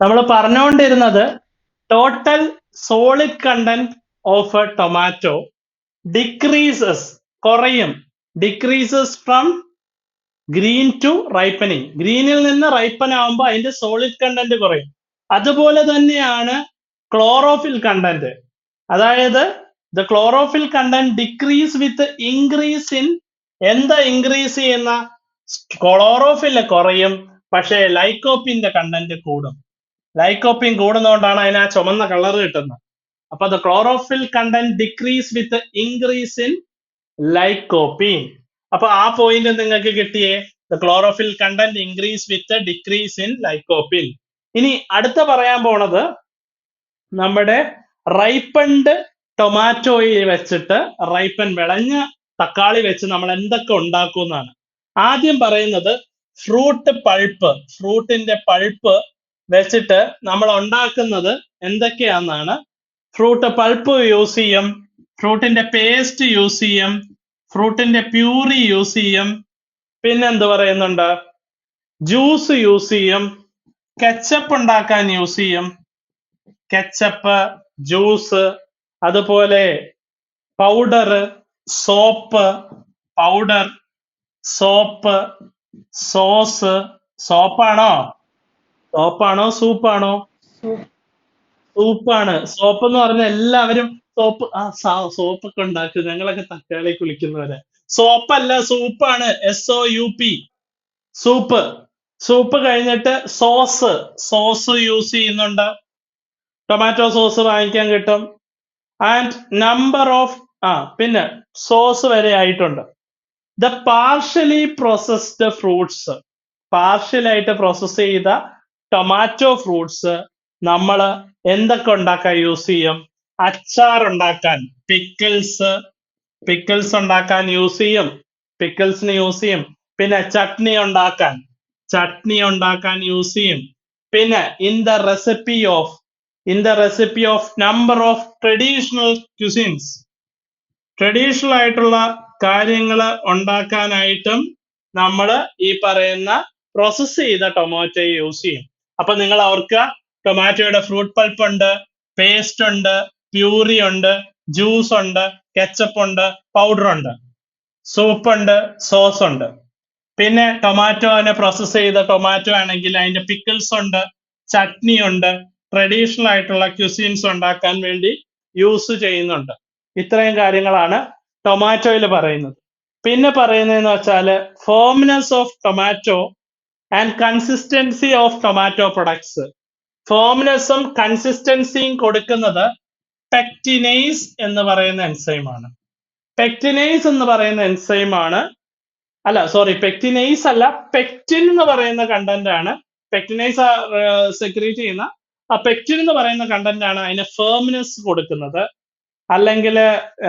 നമ്മൾ പറഞ്ഞുകൊണ്ടിരുന്നത് total solid content of a tomato decreases കുറയും, decreases from green to ripening. ഗ്രീനിൽ നിന്ന് റൈപ്പൻ ആവുമ്പോൾ അതിന്റെ സോളിഡ് കണ്ടന്റ് കുറയും. അതുപോലെ തന്നെയാണ് ക്ലോറോഫിൽ കണ്ടന്റ്. അതായത് the chlorophyll content decrease with increase in, എന്താ ഇൻക്രീസ് ചെയ്യുന്ന? ക്ലോറോഫില് കുറയും, പക്ഷേ ലൈക്കോപ്പിന്റെ കണ്ടന്റ് കൂടും. ലൈക്കോപ്പിൻ കൂടുന്നതുകൊണ്ടാണ് അതിന് ആ ചുമന്ന കളർ കിട്ടുന്നത്. അപ്പൊ the chlorophyll content decrease with increase in lycopene. അപ്പൊ ആ പോയിന്റ് നിങ്ങൾക്ക് കിട്ടിയേ, the chlorophyll content increase with decrease in lycopene. ഇനി അടുത്ത പറയാൻ പോണത് നമ്മുടെ റൈപ്പൻഡ് ടൊമാറ്റോയിൽ വെച്ചിട്ട്, റൈപ്പൻ വിളഞ്ഞ തക്കാളി വെച്ച് നമ്മൾ എന്തൊക്കെ ഉണ്ടാക്കും എന്നാണ്. ആദ്യം പറയുന്നത് ഫ്രൂട്ട് പൾപ്പ്. ഫ്രൂട്ടിന്റെ പൾപ്പ് വെച്ചിട്ട് നമ്മൾ ഉണ്ടാക്കുന്നത് എന്തൊക്കെയാണെന്നാണ്. ഫ്രൂട്ട് പൾപ്പ് യൂസ് ചെയ്യും, ഫ്രൂട്ടിന്റെ പേസ്റ്റ് യൂസ് ചെയ്യും, ഫ്രൂട്ടിന്റെ പ്യൂറി യൂസ് ചെയ്യും, പിന്നെന്ത് പറയുന്നുണ്ട്, ജ്യൂസ് യൂസ് ചെയ്യും, കെച്ചപ്പ് ഉണ്ടാക്കാൻ യൂസ് ചെയ്യും, കെച്ചപ്പ്, ജ്യൂസ്, അതുപോലെ powder, soap, powder, soap, sauce. സോപ്പാണോ സൂപ്പാണോ? സൂപ്പാണ്. സോപ്പ് എന്ന് പറഞ്ഞാൽ എല്ലാവരും സോപ്പ്, സോപ്പൊക്കെ ഉണ്ടാക്കും, ഞങ്ങളൊക്കെ തക്കാളി കുളിക്കുന്നവരെ. സോപ്പല്ല, സൂപ്പാണ്. SOUP, soup. സൂപ്പ് കഴിഞ്ഞിട്ട് സോസ് യൂസ് ചെയ്യുന്നുണ്ട്. ടൊമാറ്റോ സോസ് വാങ്ങിക്കാൻ കിട്ടും. ആൻഡ് നമ്പർ ഓഫ് പിന്നെ സോസ് വരെ ആയിട്ടുണ്ട്. ദ പാർഷ്യലി പ്രോസസ്ഡ് ഫ്രൂട്ട്സ്, പാർഷ്യലായിട്ട് പ്രോസസ് ചെയ്ത ടൊമാറ്റോ ഫ്രൂട്ട്സ് നമ്മൾ എന്തൊക്കെ ഉണ്ടാക്കാൻ യൂസ് ചെയ്യും? അച്ചാർ ഉണ്ടാക്കാൻ, പിക്കിൾസ് ഉണ്ടാക്കാൻ യൂസ് ചെയ്യും, പിക്കിൾസിന് യൂസ് ചെയ്യും. പിന്നെ ചട്നി ഉണ്ടാക്കാൻ യൂസ് ചെയ്യും. പിന്നെ in the recipe of number of traditional cuisines, traditional ആയിട്ടുള്ള കാര്യങ്ങൾ ഉണ്ടാക്കാനായിട്ടും നമ്മൾ ഈ പറയുന്ന പ്രോസസ് ചെയ്ത ടൊമാറ്റോ യൂസ് ചെയ്യും. അപ്പൊ നിങ്ങൾ ഓർക്കുക, ടൊമാറ്റോയുടെ ഫ്രൂട്ട് പൾപ്പ് ഉണ്ട്, പേസ്റ്റ് ഉണ്ട്, പ്യൂറി ഉണ്ട്, ജ്യൂസ് ഉണ്ട്, കെച്ചപ്പ് ഉണ്ട്, പൗഡർ ഉണ്ട്, സൂപ്പ് ഉണ്ട്, സോസ് ഉണ്ട്. പിന്നെ ടൊമാറ്റോനെ പ്രോസസ് ചെയ്ത ടൊമാറ്റോ ആണെങ്കിൽ അതിന്റെ പിക്കിൾസ് ഉണ്ട്, ചട്നി ഉണ്ട്, ട്രഡീഷണൽ ആയിട്ടുള്ള ക്യൂസിൻസ് ഉണ്ടാക്കാൻ വേണ്ടി യൂസ് ചെയ്യുന്നുണ്ട്. ഇത്രയും കാര്യങ്ങളാണ് ടൊമാറ്റോയിൽ പറയുന്നത്. പിന്നെ പറയുന്നതെന്ന് വെച്ചാല് firmness of tomato and consistency of tomato products. ഫേംനെസ്സും കൺസിസ്റ്റൻസിയും കൊടുക്കുന്നത് പെക്റ്റിനേസ് എന്ന് പറയുന്ന എൻസൈമാണ്. പെക്റ്റിനേസ് എന്ന് പറയുന്ന എൻസൈമാണ്, പെക്റ്റിനേസ് അല്ല, പെക്റ്റിൻ എന്ന് പറയുന്ന കണ്ടന്റ് ആണ്. പെക്റ്റിനേസ് സെക്രീറ്റ് ചെയ്യുന്ന പെക്റ്റിൻ എന്ന് പറയുന്ന കണ്ടന്റ് ആണ് അതിന് ഫേംനെസ് കൊടുക്കുന്നത്, അല്ലെങ്കിൽ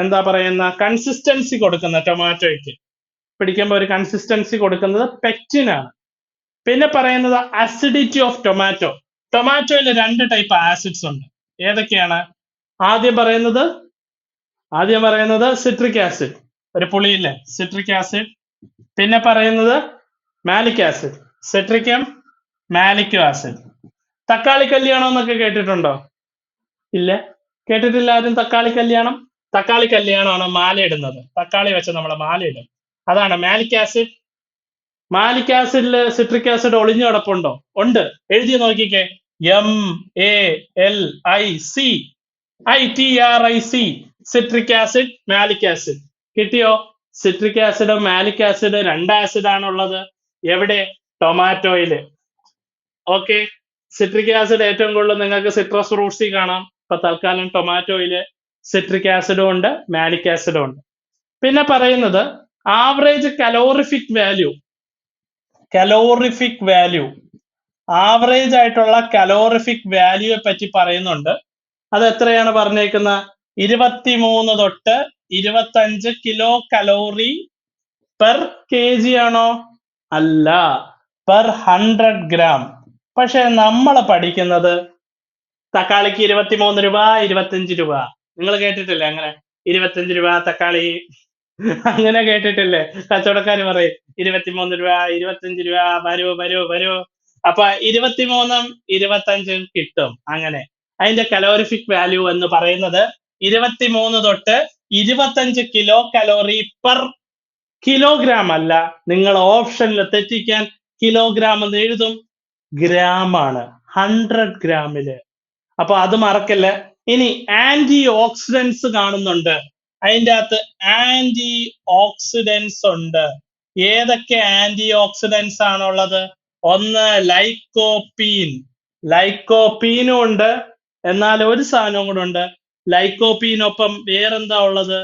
എന്താ പറയുന്ന കൺസിസ്റ്റൻസി കൊടുക്കുന്നത്. ടൊമാറ്റോയ്ക്ക് പിടിക്കുമ്പോൾ ഒരു കൺസിസ്റ്റൻസി കൊടുക്കുന്നത് പെക്റ്റിൻ ആണ്. പിന്നെ പറയുന്നത് അസിഡിറ്റി ഓഫ് ടൊമാറ്റോ. ടൊമാറ്റോയിൽ 2 ടൈപ്പ് ആസിഡ്സ് ഉണ്ട്. ഏതൊക്കെയാണ്? ആദ്യം പറയുന്നത് സിട്രിക് ആസിഡ്, ഒരു പുളിയില്ലേ, സിട്രിക് ആസിഡ്. പിന്നെ പറയുന്നത് മാലിക് ആസിഡ്, സിട്രിക്കും മാലിക്കും ആസിഡ്. തക്കാളി കല്യാണം എന്നൊക്കെ കേട്ടിട്ടുണ്ടോ? ഇല്ല, കേട്ടിട്ടില്ല ആരും തക്കാളി കല്യാണം. തക്കാളി കല്യാണമാണ് മാല ഇടുന്നത്, തക്കാളി വെച്ച് നമ്മൾ മാല ഇടും, അതാണ് മാലിക് ആസിഡ്. മാലിക് ആസിഡില് സിട്രിക് ആസിഡ് ഒളിഞ്ഞു കിടപ്പുണ്ടോ? ഉണ്ട്, എഴുതി നോക്കിക്കേ, MALIC citric acid, malic acid. കിട്ടിയോ? സിട്രിക് ആസിഡും മാലിക് ആസിഡ് 2 ആസിഡ് ആണുള്ളത്. എവിടെ? ടൊമാറ്റോയില്. ഓക്കെ, സിട്രിക് ആസിഡ് ഏറ്റവും കൂടുതൽ നിങ്ങൾക്ക് സിട്രസ് ഫ്രൂട്ട്സിൽ കാണാം. ഇപ്പൊ തൽക്കാലം ടൊമാറ്റോയില് സിട്രിക് ആസിഡും ഉണ്ട്, മാലിക് ആസിഡും ഉണ്ട്. പിന്നെ പറയുന്നത് ആവറേജ് കലോറിഫിക് വാല്യൂ, ആവറേജ് ആയിട്ടുള്ള കലോറിഫിക് വാല്യൂയെ പറ്റി പറയുന്നുണ്ട്. അത് എത്രയാണ് പറഞ്ഞേക്കുന്ന? 23 തൊട്ട് 25 കിലോ കലോറി പെർ kg ആണോ? അല്ല, പെർ 100 ഗ്രാം. പക്ഷെ നമ്മൾ പഠിക്കുന്നത് തക്കാളിക്ക് 23 രൂപ, 25 രൂപ. നിങ്ങൾ കേട്ടിട്ടില്ലേ അങ്ങനെ? 25 രൂപ തക്കാളി, അങ്ങനെ കേട്ടിട്ടില്ലേ? കച്ചവടക്കാർ പറയും 23 രൂപ, 25 രൂപ, വരൂ. അപ്പൊ 23ഉം 25ഉം കിട്ടും. അങ്ങനെ അതിന്റെ കലോറിഫിക് വാല്യൂ എന്ന് പറയുന്നത് 23 തൊട്ട് 25 കിലോ കലോറി പെർ കിലോഗ്രാം അല്ല, നിങ്ങൾ ഓപ്ഷനിൽ തെറ്റിക്കാൻ കിലോഗ്രാം എന്ന് എഴുതും, ഗ്രാം ആണ്, 100 ഗ്രാമില്. അപ്പൊ അത് മറക്കല്ല. ഇനി ആന്റി ഓക്സിഡൻസ് കാണുന്നുണ്ട്, അതിൻ്റെ അകത്ത് ആന്റി ഓക്സിഡൻസ് ഉണ്ട്. ഏതൊക്കെ ആന്റി ഓക്സിഡൻസ് ആണുള്ളത്? ഒന്ന് ലൈക്കോപ്പീൻ, ലൈക്കോപ്പീനും ഉണ്ട്. എന്നാൽ ഒരു സാധനവും കൂടെ ഉണ്ട്, ലൈക്കോപ്പീനൊപ്പം വേറെന്താ ഉള്ളത്?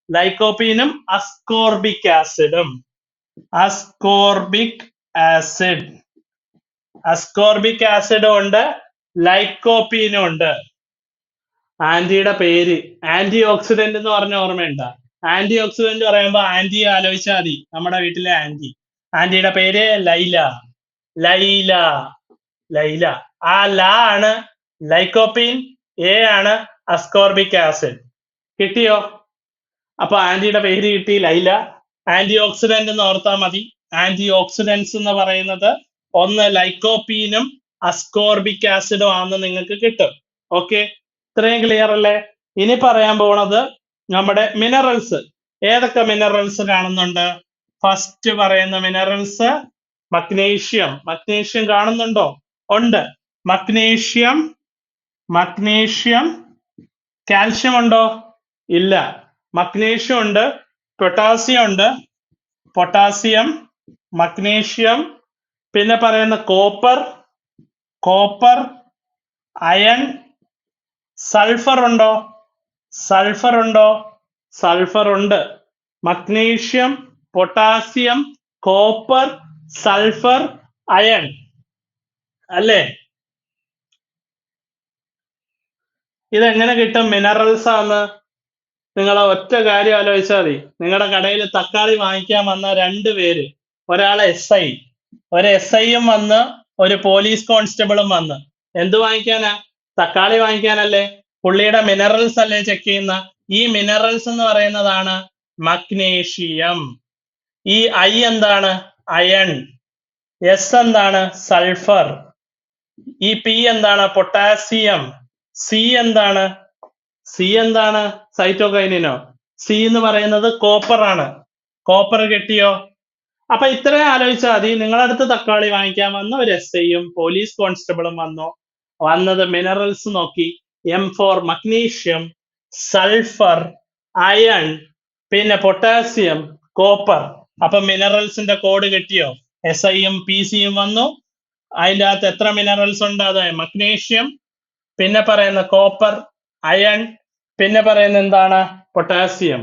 ലൈക്കോപ്പീനും അസ്കോർബിക് ആസിഡും. അസ്കോർബിക് ആസിഡ്, അസ്കോർബിക് ആസിഡും ഉണ്ട്, ലൈക്കോപ്പീനും ഉണ്ട്. ആന്റിയുടെ പേര് ആന്റി ഓക്സിഡന്റ് എന്ന് പറഞ്ഞ ഓർമ്മയുണ്ട? ആന്റി ഓക്സിഡന്റ് പറയുമ്പോ ആന്റി ആലോചിച്ചാൽ മതി, നമ്മുടെ വീട്ടിലെ ആന്റി. ആന്റിയുടെ പേര് ലൈല, ലൈല, ലൈല. ആ ല ആണ് ലൈക്കോപ്പീൻ, എ ആണ് അസ്കോർബിക് ആസിഡ്. കിട്ടിയോ? അപ്പൊ ആന്റിയുടെ പേര് കിട്ടി, ലൈല. ആന്റി ഓക്സിഡന്റ് എന്ന് ഓർത്താൽ മതി. ആന്റി ഓക്സിഡൻസ് എന്ന് പറയുന്നത് ഒന്ന് ലൈക്കോപ്പീനും അസ്കോർബിക് ആസിഡും ആണെന്ന് നിങ്ങൾക്ക് കിട്ടും. ഓക്കെ, ഇത്രയും ക്ലിയർ അല്ലേ? ഇനി പറയാൻ പോണത് നമ്മുടെ മിനറൽസ്. ഏതൊക്കെ മിനറൽസ് കാണുന്നുണ്ട്? ഫസ്റ്റ് പറയുന്ന മിനറൽസ് മഗ്നീഷ്യം. മഗ്നീഷ്യം കാണുന്നുണ്ടോ? ഉണ്ട്. Magnesium, magnesium. കാൽഷ്യം ഉണ്ടോ? ഇല്ല. മഗ്നീഷ്യം ഉണ്ട്, പൊട്ടാസ്യം ഉണ്ട്, പൊട്ടാസ്യം, മഗ്നീഷ്യം. പിന്നെ പറയുന്ന കോപ്പർ, കോപ്പർ, അയൺ. സൾഫർ ഉണ്ടോ? സൾഫർ ഉണ്ടോ? സൾഫർ ഉണ്ട്. Magnesium, potassium, copper, sulphur, iron, അല്ലേ? ഇതെങ്ങനെ കിട്ടും മിനറൽസ് ആന്ന്? നിങ്ങൾ ഒറ്റ കാര്യം ആലോചിച്ചാൽ മതി. നിങ്ങളുടെ കടയിൽ തക്കാളി വാങ്ങിക്കാൻ വന്ന 2 പേര്, ഒരാളെ SI, ഒരു SIയും വന്ന് ഒരു പോലീസ് കോൺസ്റ്റബിളും വന്ന് എന്ത് വാങ്ങിക്കാനാ? തക്കാളി വാങ്ങിക്കാനല്ലേ? പുള്ളിയുടെ മിനറൽസ് അല്ലേ ചെക്ക് ചെയ്യുന്ന? ഈ മിനറൽസ് എന്ന് പറയുന്നതാണ് മഗ്നീഷ്യം. ഈ I എന്താണ്? അയൺ. S എന്താണ്? സൾഫർ. ഈ P എന്താണ്? പൊട്ടാസ്യം. C എന്താണ്? സി എന്താണ്? സൈറ്റോകൈനിനോ? സി എന്ന് പറയുന്നത് കോപ്പർ ആണ്. കോപ്പർ കിട്ടിയോ? അപ്പൊ ഇത്രയും ആലോചിച്ചാൽ മതി. നിങ്ങളടുത്ത് തക്കാളി വാങ്ങിക്കാൻ വന്ന ഒരു SIയും പോലീസ് കോൺസ്റ്റബിളും വന്നത് മിനറൽസ് നോക്കി. M for magnesium, sulphur, iron, പിന്നെ പൊട്ടാസ്യം, കോപ്പർ. അപ്പൊ മിനറൽസിന്റെ കോഡ് കിട്ടിയോ? SIയും PC യും വന്നു. അതിൻ്റെ അകത്ത് എത്ര മിനറൽസ് ഉണ്ട്? അത് മഗ്നീഷ്യം, പിന്നെ പറയുന്ന കോപ്പർ, അയൺ, പിന്നെ പറയുന്ന എന്താണ്? പൊട്ടാസ്യം.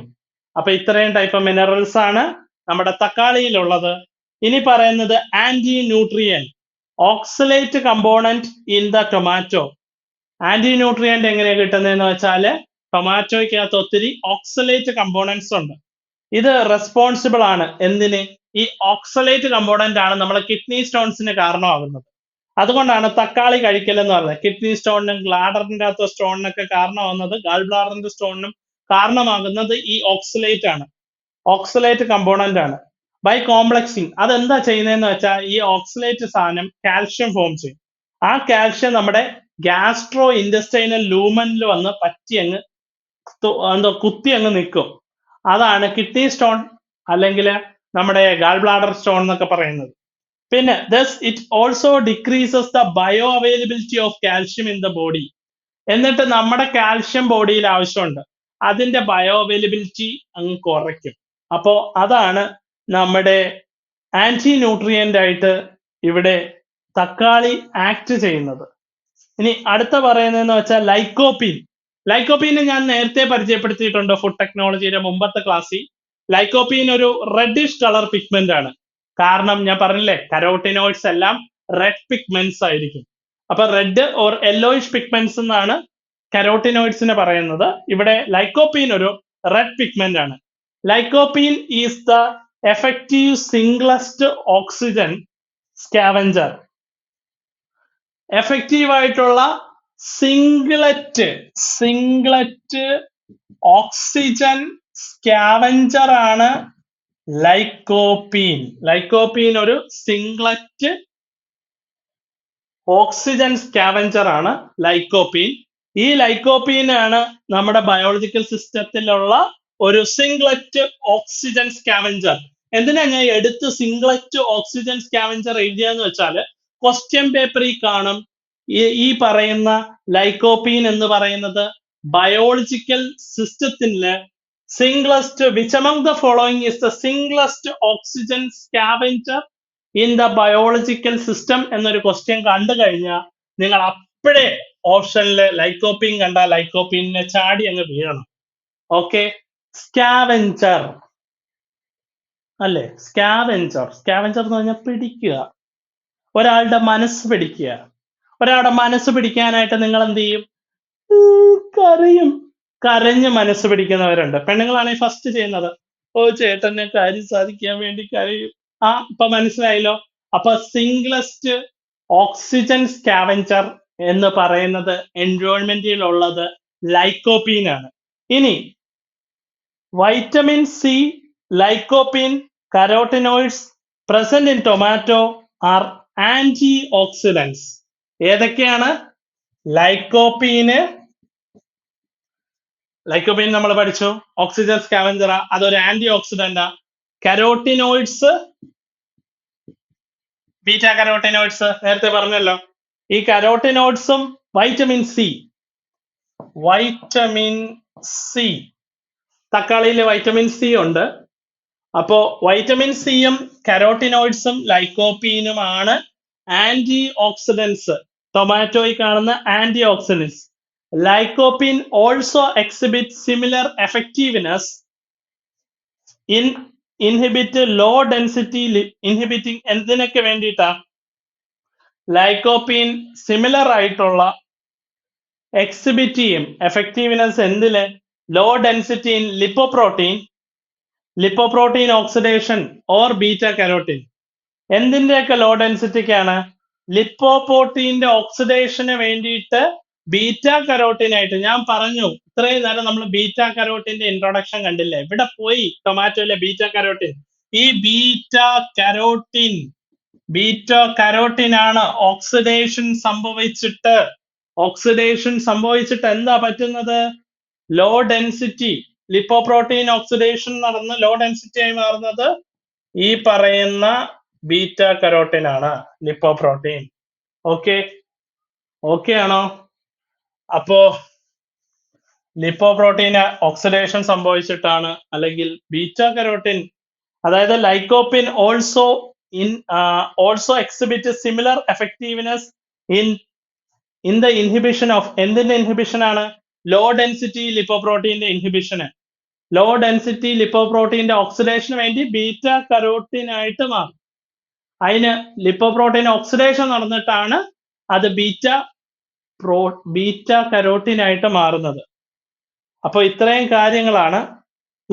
അപ്പൊ ഇത്രയും ടൈപ്പ് മിനറൽസ് ആണ് നമ്മുടെ തക്കാളിയിലുള്ളത്. ഇനി പറയുന്നത് anti nutrient, oxalate component in the tomato. Anti nutrient എങ്ങനെയാ കിട്ടുന്നതെന്ന് വെച്ചാല് ടൊമാറ്റോയ്ക്കകത്ത് ഒത്തിരി ഓക്സലേറ്റ് കമ്പോണൻസ് ഉണ്ട്. ഇത് റെസ്പോൺസിബിൾ ആണ് എന്തിന്? ഈ ഓക്സലേറ്റ് കമ്പോണന്റ് ആണ് നമ്മളെ കിഡ്നി സ്റ്റോൺസിന് കാരണമാകുന്നത്. അതുകൊണ്ടാണ് തക്കാളി കഴിക്കൽ എന്ന് പറയുന്നത്. കിഡ്നി സ്റ്റോണിനും ഗ്ലാഡറിന്റെ അകത്ത് സ്റ്റോണിനൊക്കെ കാരണമാകുന്നത്, ഗാൾ ബ്ലാഡറിന്റെ സ്റ്റോണിനും കാരണമാകുന്നത് ഈ ഓക്സലേറ്റ് ആണ്, ഓക്സലേറ്റ് കമ്പോണന്റ് ആണ്. ബൈ കോംപ്ലക്സിങ് അതെന്താ ചെയ്യുന്നതെന്ന് വെച്ചാൽ ഈ ഓക്സലേറ്റ് സാധനം കാൽഷ്യം ഫോം ചെയ്യും. ആ കാൽഷ്യം നമ്മുടെ ഗ്യാസ്ട്രോ ഇൻഡസ്റ്റൈനൽ ലൂമനിൽ വന്ന് പറ്റി അങ്ങ് കുത്തി അങ്ങ് നിൽക്കും. അതാണ് കിഡ്നി സ്റ്റോൺ അല്ലെങ്കിൽ നമ്മുടെ ഗാൾ ബ്ലാഡർ സ്റ്റോൺ എന്നൊക്കെ പറയുന്നത്. പിന്നെ thus it also decreases the bioavailability of calcium in the body. എന്നിട്ട് നമ്മുടെ കാൽഷ്യം ബോഡിയിൽ ആവശ്യമുണ്ട്, അതിന്റെ ബയോഅവൈലബിലിറ്റി അങ്ങ് കുറയ്ക്കും. അപ്പോ അതാണ് നമ്മുടെ ആന്റി ന്യൂട്രിയന്റ് ആയിട്ട് ഇവിടെ തക്കാളി ആക്ട് ചെയ്യുന്നത്. ഇനി അടുത്ത പറയുന്നതെന്ന് വെച്ചാൽ ലൈക്കോപ്പീൻ. ലൈക്കോപ്പീനെ ഞാൻ നേരത്തെ പരിചയപ്പെടുത്തിയിട്ടുണ്ട് ഫുഡ് ടെക്നോളജിയുടെ മുമ്പത്തെ ക്ലാസ്സിൽ. ലൈക്കോപ്പീൻ ഒരു റെഡിഷ് കളർ പിഗ്മെന്റ് ആണ്. കാരണം ഞാൻ പറഞ്ഞില്ലേ, കരോട്ടിനോയിഡ്സ് എല്ലാം റെഡ് പിഗ്മെന്റ്സ് ആയിരിക്കും. അപ്പൊ റെഡ് ഓർ യെല്ലോയിഷ് പിഗ്മെന്റ്സ് എന്നാണ് കരോട്ടിനോയിഡ്സിനെ പറയുന്നത്. ഇവിടെ ലൈക്കോപ്പീൻ ഒരു റെഡ് പിഗ്മെന്റ് ആണ്. Lycopene is the effective singlet oxygen scavenger. Effective ആയിട്ടുള്ള സിംഗ്ലറ്റ് ഓക്സിജൻ സ്കാവഞ്ചർ ആണ് ലൈക്കോപ്പീൻ. ലൈക്കോപ്പീൻ ഒരു സിംഗ്ലറ്റ് ഓക്സിജൻ സ്കാവഞ്ചർ ആണ് ലൈക്കോപ്പീൻ. ഈ ലൈക്കോപ്പീൻ ആണ് നമ്മുടെ ബയോളജിക്കൽ സിസ്റ്റത്തിലുള്ള ഒരു സിംഗ്ലറ്റ് ഓക്സിജൻ സ്കാവഞ്ചർ. എന്തിനാ ഞാൻ എടുത്ത് സിംഗ്ലറ്റ് ഓക്സിജൻ സ്കാവഞ്ചർ എഴുതിയെന്ന് വെച്ചാൽ ക്വസ്റ്റ്യൻ പേപ്പറിൽ കാണും ഈ പറയുന്ന ലൈക്കോപ്പീൻ എന്ന് പറയുന്നത് ബയോളജിക്കൽ സിസ്റ്റത്തിന് singlet which among the following is the singlet oxygen scavenger in the biological system എന്നൊരു ക്വസ്റ്റ്യൻ കണ്ടു കഴിഞ്ഞാൽ നിങ്ങൾ അപ്പോഴേ ഓപ്ഷനില് ലൈക്കോപ്പീൻ കണ്ടാൽ ലൈക്കോപ്പീനെ ചാടി അങ്ങ് വീഴണം. ഓക്കെ, സ്കാവഞ്ചർ അല്ലേ? സ്കാവഞ്ചർ എന്ന് പറഞ്ഞാൽ പിടിക്കുക, ഒരാളുടെ മനസ്സ് പിടിക്കുക. ഒരാളുടെ മനസ്സ് പിടിക്കാനായിട്ട് നിങ്ങൾ എന്ത് ചെയ്യും? കരയും. കരഞ്ഞ് മനസ്സ് പിടിക്കുന്നവരുണ്ട്. പെണ്ണുങ്ങളാണെങ്കിൽ ഫസ്റ്റ് ചെയ്യുന്നത് ഓ ചേട്ടനെ കാര്യം സാധിക്കാൻ വേണ്ടി കരയും. ഇപ്പൊ മനസ്സിലായല്ലോ. അപ്പൊ സിംഗ്ലസ്റ്റ് ഓക്സിജൻ സ്കാവഞ്ചർ എന്ന് പറയുന്നത് എൻവയോൺമെന്റിലുള്ളത് ലൈക്കോപ്പീൻ ആണ്. ഇനി vitamin C, lycopene, carotenoids present in tomato are anti oxidants. ഏതൊക്കെയാണ്? ലൈക്കോപ്പീൻ നമ്മൾ പഠിച്ചു, ഓക്സിജൻ സ്കാവഞ്ചർ, അതൊരു ആന്റി ഓക്സിഡന്റാ. കരോട്ടിനോയിഡ്സ്, ബീറ്റ കരോട്ടിനോയിഡ്സ് നേരത്തെ പറഞ്ഞല്ലോ. ഈ കരോട്ടിനോയിഡ്സും വൈറ്റമിൻ സി, തക്കാളിയിൽ വൈറ്റമിൻ സി ഉണ്ട്. അപ്പോ വൈറ്റമിൻ സിയും കരോട്ടിനോയിഡ്സും ലൈക്കോപ്പീനുമാണ് ആന്റി ഓക്സിഡൻസ്. ടൊമാറ്റോയിൽ കാണുന്ന anti oxidants. Lycopene also exhibit similar effectiveness in inhibit low density inhibiting. എന്തിനൊക്കെ വേണ്ടിയിട്ടാ? ലൈക്കോപ്പീൻ സിമിലർ ആയിട്ടുള്ള എക്സിബിറ്റ് ചെയ്യും എഫക്റ്റീവ്നെസ് എന്തില്? Low density in lipoprotein oxidation or beta carotene. എന്തിന്റെയൊക്കെ ലോ ഡെൻസിറ്റിക്കാണ്? ലിപ്പോപ്രോട്ടീന്റെ ഓക്സിഡേഷന് വേണ്ടിയിട്ട് ബീറ്റ കരോട്ടിനായിട്ട്. ഞാൻ പറഞ്ഞു ഇത്രയും നേരം നമ്മൾ ബീറ്റ കരോട്ടിന്റെ ഇൻട്രൊഡക്ഷൻ കണ്ടില്ലേ? ഇവിടെ പോയി ടൊമാറ്റോയിലെ ബീറ്റ കരോട്ടിൻ. ഈ ബീറ്റ കരോട്ടിൻ ആണ് ഓക്സിഡേഷൻ സംഭവിച്ചിട്ട് എന്താ പറ്റുന്നത്? ലോ ഡെൻസിറ്റി ലിപ്പോപ്രോട്ടീൻ ഓക്സിഡേഷൻ നടന്ന് ലോ ഡെൻസിറ്റി ആയി മാറുന്നത് ഈ പറയുന്ന ബീറ്റ കരോട്ടിൻ ആണ്, ലിപ്പോപ്രോട്ടീൻ. ഓക്കെ ആണോ? അപ്പോ ലിപ്പോപ്രോട്ടീന് ഓക്സിഡേഷൻ സംഭവിച്ചിട്ടാണ്, അല്ലെങ്കിൽ ബീറ്റ കരോട്ടിൻ, അതായത് lycopene also exhibit similar effectiveness in the inhibition of. എന്തിന്റെ ഇൻഹിബിഷൻ ആണ്? ലോ ഡെൻസിറ്റി ലിപ്പോപ്രോട്ടീന്റെ ഇൻഹിബിഷന്. ലോ ഡെൻസിറ്റി ലിപ്പോപ്രോട്ടീന്റെ ഓക്സിഡേഷന് വേണ്ടി ബീറ്റ കരോട്ടിൻ ആയിട്ട് മാറും. അതിന് ലിപ്പോപ്രോട്ടീൻ ഓക്സിഡേഷൻ നടന്നിട്ടാണ് അത് ബീറ്റ കരോട്ടിൻ ആയിട്ട് മാറുന്നത്. അപ്പൊ ഇത്രയും കാര്യങ്ങളാണ്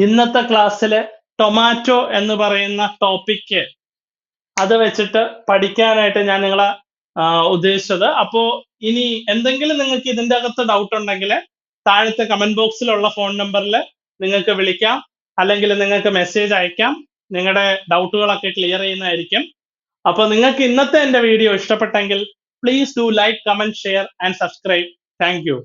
ഇന്നത്തെ ക്ലാസ്സിലെ ടൊമാറ്റോ എന്ന് പറയുന്ന ടോപ്പിക്ക് അത് വെച്ചിട്ട് പഠിക്കാനായിട്ട് ഞാൻ നിങ്ങളെ ഉദ്ദേശിച്ചത്. അപ്പോ ഇനി എന്തെങ്കിലും നിങ്ങൾക്ക് ഇതിന്റെ അകത്ത് ഡൗട്ട് ഉണ്ടെങ്കിൽ താഴത്തെ കമന്റ് ബോക്സിലുള്ള ഫോൺ നമ്പറിൽ നിങ്ങൾക്ക് വിളിക്കാം, അല്ലെങ്കിൽ നിങ്ങൾക്ക് മെസ്സേജ് അയക്കാം. നിങ്ങളുടെ ഡൗട്ടുകളൊക്കെ ക്ലിയർ ചെയ്യുന്നതായിരിക്കും. അപ്പൊ നിങ്ങൾക്ക് ഇന്നത്തെ എന്റെ വീഡിയോ ഇഷ്ടപ്പെട്ടെങ്കിൽ please do like, comment, share and subscribe. Thank you.